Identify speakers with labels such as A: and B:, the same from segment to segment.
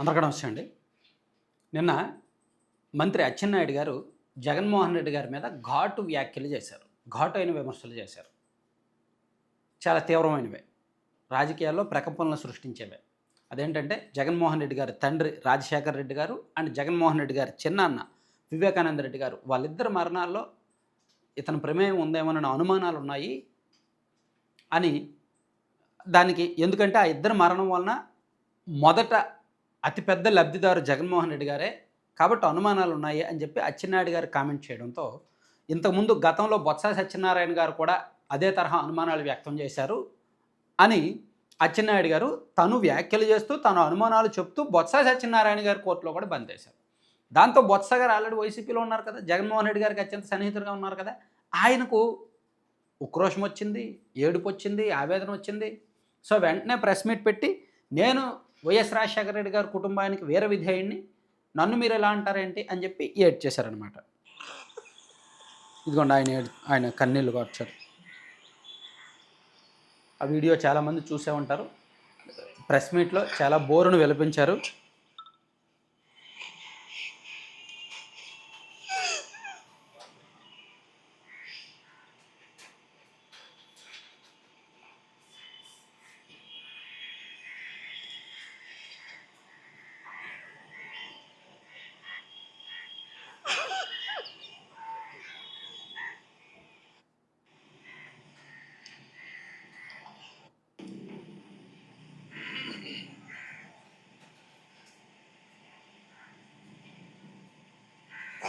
A: అందరికీ నమస్తే అండి. నిన్న మంత్రి అచ్చెన్నాయుడు గారు జగన్మోహన్ రెడ్డి గారి మీద ఘాటు వ్యాఖ్యలు చేశారు. ఘాటైన విమర్శలు చేశారు. చాలా తీవ్రమైనవే. రాజకీయాల్లో ప్రకంపనలు సృష్టించేవే. అదేంటంటే జగన్మోహన్ రెడ్డి గారి తండ్రి రాజశేఖర్ రెడ్డి గారు అండ్ జగన్మోహన్ రెడ్డి గారి చిన్నాన్న వివేకానంద రెడ్డి గారు వాళ్ళిద్దరి మరణాల్లో ఇతని ప్రమేయం ఉందేమోనన్న అనుమానాలు ఉన్నాయి అని దానికి ఎందుకంటే ఆ ఇద్దరి మరణం వలన మొదట అతిపెద్ద లబ్ధిదారు జగన్మోహన్ రెడ్డి గారే కాబట్టి అనుమానాలు ఉన్నాయి అని చెప్పి అచ్చెన్నాయుడు గారు కామెంట్ చేయడంతో ఇంతకుముందు గతంలో బొత్స సత్యనారాయణ గారు కూడా అదే తరహా అనుమానాలు వ్యక్తం చేశారు అని అచ్చెన్నాయుడు గారు తను వ్యాఖ్యలు చేస్తూ తన అనుమానాలు చెప్తూ బొత్స సత్యనారాయణ గారు కోర్టులో కూడా బందేశారు. దాంతో బొత్స గారు ఆల్రెడీ వైసీపీలో ఉన్నారు కదా, జగన్మోహన్ రెడ్డి గారికి అత్యంత సన్నిహితులుగా ఉన్నారు కదా, ఆయనకు ఉక్రోషం వచ్చింది, ఏడుపు వచ్చింది, ఆవేదన వచ్చింది. సో వెంటనే ప్రెస్ మీట్ పెట్టి నేను వైఎస్ రాజశేఖర రెడ్డి గారి కుటుంబానికి వీర విధేయుడిని, నన్ను మీరు ఎలా అంటారేంటి అని చెప్పి ఏడ్ చేశారనమాట. ఇదిగోండి ఆయన కన్నీళ్ళు కార్చారు. ఆ వీడియో చాలామంది చూసే ఉంటారు. ప్రెస్ మీట్లో చాలా బోరును విలపించారు.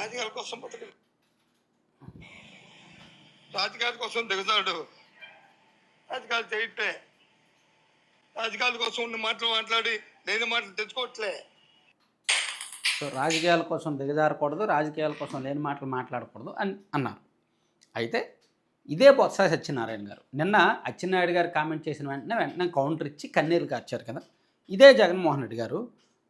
B: రాజకీయాల కోసం రాజకీయాల కోసం దిగుతాడు. రాజకీయాలు చేయట్లే, రాజకీయాల కోసం ఉన్న మాటలు మాట్లాడి లేని మాటలు తెచ్చుకోవట్లే.
A: సో రాజకీయాల కోసం దిగజారకూడదు, రాజకీయాల కోసం లేని మాటలు మాట్లాడకూడదు అని అన్నారు. అయితే ఇదే బొత్స సత్యనారాయణ గారు నిన్న అచ్చెన్నాయుడు గారు కామెంట్ చేసిన వెంటనే కౌంటర్ ఇచ్చి కన్నీరు కార్చారు కదా. ఇదే జగన్మోహన్ రెడ్డి గారు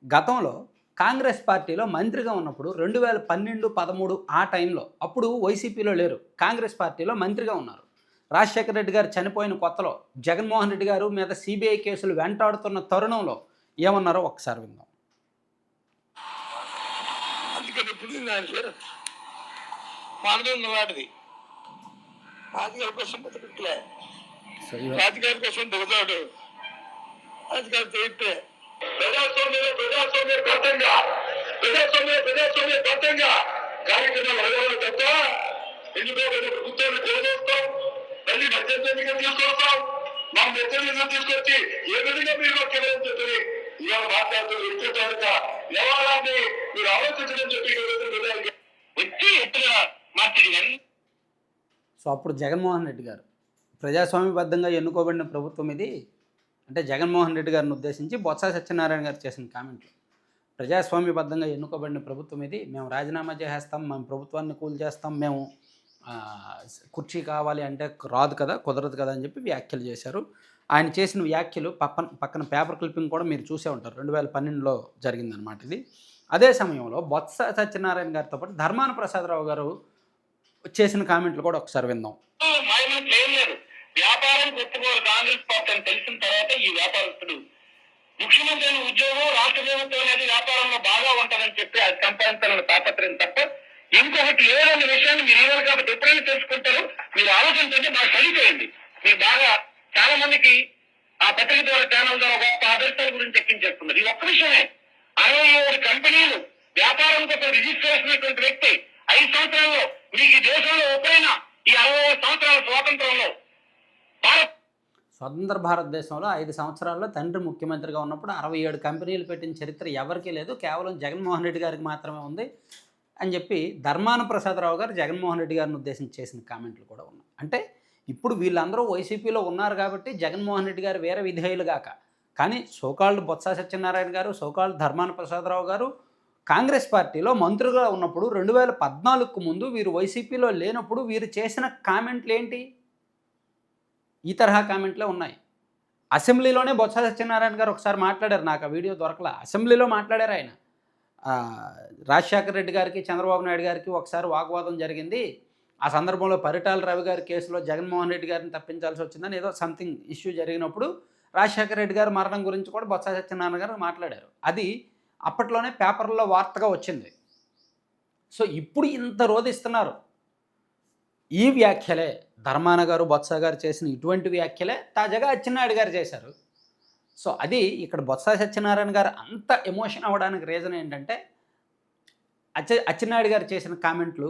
A: గతంలో కాంగ్రెస్ పార్టీలో మంత్రిగా ఉన్నప్పుడు 2012-13 ఆ టైంలో అప్పుడు వైసీపీలో లేరు, కాంగ్రెస్ పార్టీలో మంత్రిగా ఉన్నారు. రాజశేఖర రెడ్డి గారు చనిపోయిన కొత్తలో జగన్మోహన్ రెడ్డి గారు మీద సిబిఐ కేసులు వెంటాడుతున్న తరుణంలో ఏమన్నారో ఒకసారి విందాం.
B: రాజకీయాల కోసం బతకట్లే, రాజకీయాల కోసం దిగుతాడు, రాజకీయాలు చేయట్లే. ప్రజాస్వామ్య కార్యక్రమాలు అడగాలి తప్ప ఎన్నికల ప్రభుత్వాన్ని కోరేస్తాం, మళ్ళీ మధ్యంగా తీసుకొస్తాం, మా మధ్యంగా తీసుకొచ్చి ఏ విధంగా మీరు కేవలం చెప్పి ఇవాళ మాట్లాడుతూ వ్యక్తిత్వాలుగా వ్యవహారాన్ని మీరు ఆలోచించడం చెప్పి వచ్చి ఎత్తుగా మాట్లాడి.
A: సో అప్పుడు జగన్మోహన్ రెడ్డి గారు ప్రజాస్వామ్యబద్ధంగా ఎన్నుకోబడిన ప్రభుత్వం ఇది అంటే జగన్మోహన్ రెడ్డి గారిని ఉద్దేశించి బొత్స సత్యనారాయణ గారు చేసిన కామెంట్లు, ప్రజాస్వామ్యబద్ధంగా ఎన్నుకోబడిన ప్రభుత్వం ఇది, మేము రాజీనామా చేసేస్తాం, మేము ప్రభుత్వాన్ని కూల్చేస్తాం, మేము కుర్చీ కావాలి అంటే రాదు కదా, కుదరదు కదా అని చెప్పి వ్యాఖ్యలు చేశారు. ఆయన చేసిన వ్యాఖ్యలు పక్కన పేపర్ క్లిప్పింగ్ కూడా మీరు చూసే ఉంటారు. 2012లో జరిగిందనమాట ఇది. అదే సమయంలో బొత్స సత్యనారాయణ గారితో పాటు ధర్మాన ప్రసాదరావు గారు చేసిన కామెంట్లు కూడా ఒకసారి విందాం.
B: వ్యాపారం కొట్టుకోరు కాంగ్రెస్ పార్టీ అని తెలిసిన తర్వాత ఈ వ్యాపారస్తుడు ముఖ్యమంత్రి ఉద్యోగం రాష్ట్ర ప్రభుత్వం అనేది వ్యాపారంలో బాగా ఉంటుందని చెప్పి అది సంపాదించాలని తాపత్రయం తప్ప ఇంకొకటి లేదన్న విషయాన్ని మీరు ఇవ్వాలి కాబట్టి ఎప్పుడైనా తెలుసుకుంటారు. మీరు ఆలోచించండి, బాగా చదివిపోయింది. మీరు బాగా చాలా మందికి ఆ పత్రిక ద్వారా ఛానల్ ద్వారా గొప్ప ఆదర్శాల గురించి ఎక్కించేస్తున్నారు. ఈ ఒక్క విషయమే 67 కంపెనీలు వ్యాపారం కోసం రిజిస్టర్ చేసినటువంటి వ్యక్తి 5 సంవత్సరాల్లో మీకు ఈ దేశంలో ఎప్పుడైనా ఈ 60 సంవత్సరాల స్వాతంత్రంలో
A: స్వతంత్ర భారతదేశంలో 5 సంవత్సరాల్లో తండ్రి ముఖ్యమంత్రిగా ఉన్నప్పుడు 67 కంపెనీలు పెట్టిన చరిత్ర ఎవరికీ లేదు, కేవలం జగన్మోహన్ రెడ్డి గారికి మాత్రమే ఉంది అని చెప్పి ధర్మాన ప్రసాదరావు గారు జగన్మోహన్ రెడ్డి గారిని ఉద్దేశించి చేసిన కామెంట్లు కూడా ఉన్నాయి. అంటే ఇప్పుడు వీళ్ళందరూ వైసీపీలో ఉన్నారు కాబట్టి జగన్మోహన్ రెడ్డి గారు వేరే విధేయులు గాక, కానీ సోకాల్డ్ బొత్స సత్యనారాయణ గారు, సోకాల్డ్ ధర్మాన ప్రసాదరావు గారు కాంగ్రెస్ పార్టీలో మంత్రులుగా ఉన్నప్పుడు 2014కు ముందు వీరు వైసీపీలో లేనప్పుడు వీరు చేసిన కామెంట్లు ఏంటి? ఈ తరహా కామెంట్లే ఉన్నాయి. అసెంబ్లీలోనే బొత్స సత్యనారాయణ గారు ఒకసారి మాట్లాడారు, నాకు ఆ వీడియో దొరకలా. అసెంబ్లీలో మాట్లాడారు ఆయన. రాజశేఖర రెడ్డి గారికి చంద్రబాబు నాయుడు గారికి ఒకసారి వాగ్వాదం జరిగింది, ఆ సందర్భంలో పరిటాల రవి గారి కేసులో జగన్మోహన్ రెడ్డి గారిని తప్పించాల్సి వచ్చిందని ఏదో సంథింగ్ ఇష్యూ జరిగినప్పుడు రాజశేఖర రెడ్డి గారి మరణం గురించి కూడా బొత్స సత్యనారాయణ గారు మాట్లాడారు. అది అప్పట్లోనే పేపర్లో వార్తగా వచ్చింది. సో ఇప్పుడు ఇంత రోధిస్తున్నారు. ఈ వ్యాఖ్యలే ధర్మాన గారు, బొత్స గారు చేసిన ఇటువంటి వ్యాఖ్యలే తాజాగా అచ్చెన్నాయుడు గారు చేశారు. సో అది ఇక్కడ బొత్స సత్యనారాయణ గారు అంత ఎమోషన్ అవ్వడానికి రీజన్ ఏంటంటే అచ్చెన్నాయుడు గారు చేసిన కామెంట్లు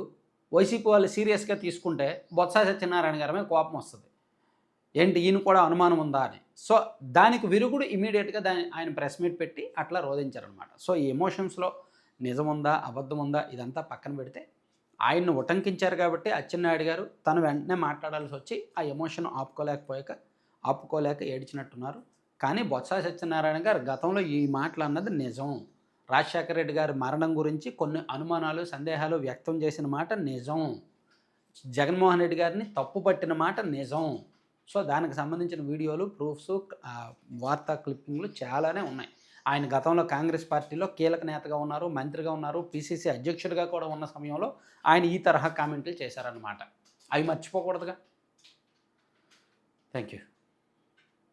A: వైసీపీ వాళ్ళు సీరియస్గా తీసుకుంటే బొత్స సత్యనారాయణ గారి మీద కోపం వస్తుంది. ఏంటి ఈయన కూడా అనుమానం ఉందా అని. సో దానికి విరుగుడు ఇమీడియట్గా ఆయన ప్రెస్ మీట్ పెట్టి అట్లా రోధించారనమాట. సో ఈ ఎమోషన్స్లో నిజం ఉందా అబద్ధం ఉందా ఇదంతా పక్కన పెడితే ఆయన్ను ఉటంకించారు కాబట్టి అచ్చెన్నాయుడు గారు తను వెంటనే మాట్లాడాల్సి వచ్చి ఆ ఎమోషన్ ఆపుకోలేక ఏడ్చినట్టున్నారు. కానీ బొత్స సత్యనారాయణ గారు గతంలో ఈ మాటలు అన్నది నిజం. రాజశేఖర రెడ్డి గారి మరణం గురించి కొన్ని అనుమానాలు సందేహాలు వ్యక్తం చేసిన మాట నిజం. జగన్మోహన్ రెడ్డి గారిని తప్పు పట్టిన మాట నిజం. సో దానికి సంబంధించిన వీడియోలు, ప్రూఫ్స్, వార్తా క్లిప్పింగ్లు చాలానే ఉన్నాయి. ఆయన గతంలో కాంగ్రెస్ పార్టీలో కీలక నేతగా ఉన్నారు, మంత్రిగా ఉన్నారు, పిసిసి అధ్యక్షుడిగా కూడా ఉన్న సమయంలో ఆయన ఈ తరహా కామెంట్లు చేశారన్నమాట. అవి మర్చిపోకూడదుగా. Thank you.